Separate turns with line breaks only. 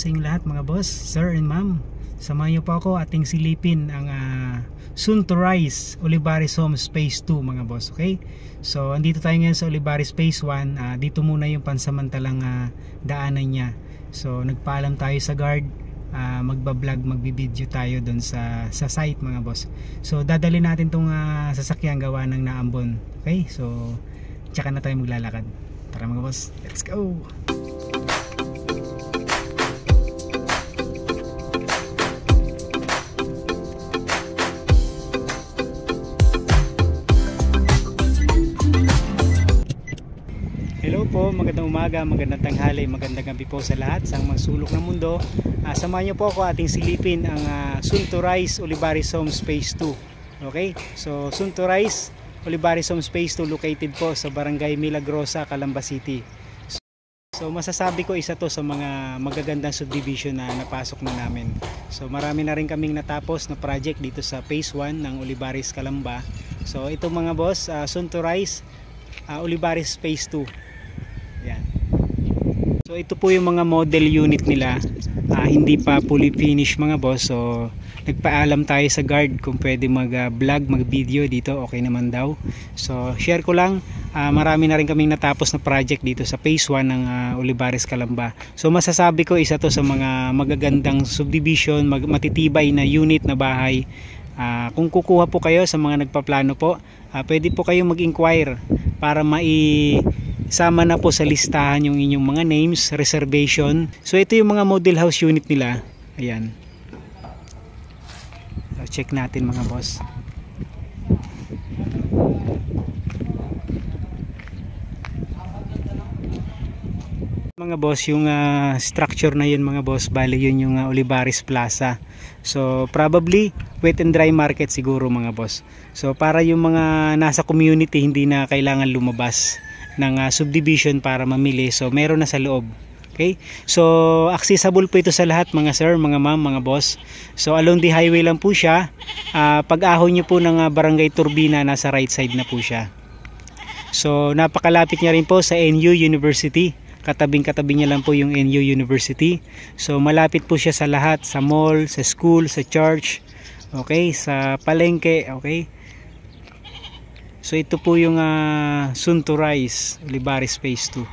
sa inyong lahat mga boss, sir and ma'am. Samahan niyo po ako ating silipin ang soon to rise Olivares Homes Phase 2 mga boss, okay? So andito tayo ngayon sa Olivares Phase 1. Dito muna yung pansamantalang daanan niya. So nagpaalam tayo sa guard, magbablog, magbibideo tayo doon sa site mga boss. So dadali natin tong sasakyan gawa ng Naambon, okay? So tsaka na tayo maglalakad. Tara mga boss, let's go! Hello po, magandang umaga, magandang tanghali, magandang gabi po sa lahat sa mga sulok ng mundo. Samahan niyo po ako ating silipin ang soon to rise Olivares Homes Phase 2. Okay? So soon to rise Olivares Homes Phase 2 located po sa Barangay Milagrosa, Calamba City. So masasabi ko isa to sa mga magagandang subdivision na napasok na namin. So marami na rin kaming natapos na project dito sa Phase 1 ng Olivares, Calamba. So ito mga boss, soon to rise Olivares Phase 2. Yan. So ito po yung mga model unit nila, hindi pa fully finished mga boss. So nagpaalam tayo sa guard kung pwede mag vlog, mag video dito, okay naman daw. So share ko lang, marami na rin kaming natapos na project dito sa Phase 1 ng Olivares, Calamba. So masasabi ko isa to sa mga magagandang subdivision, matitibay na unit na bahay. Kung kukuha po kayo sa mga nagpaplano po, pwede po kayong mag-inquire para sama na po sa listahan yung inyong mga names, reservation. So ito yung mga model house unit nila. Ayan. So, check natin mga boss. Mga boss, yung structure na yun mga boss, bali yun yung Olivares Plaza. So probably wet and dry market siguro mga boss. So para yung mga nasa community hindi na kailangan lumabas ng subdivision para mamili. So meron na sa loob. Okay? So accessible po ito sa lahat mga sir, mga ma'am, mga boss. So along the highway lang po siya. Pag-ahon nyo po ng Barangay Turbina, nasa right side na po siya. So napakalapit niya rin po sa NU University. Katabing-katabi niya lang po yung NU University. So malapit po siya sa lahat, sa mall, sa school, sa church, okay, sa palengke, okay. So ito po yung soon to rise Olivares Phase 2.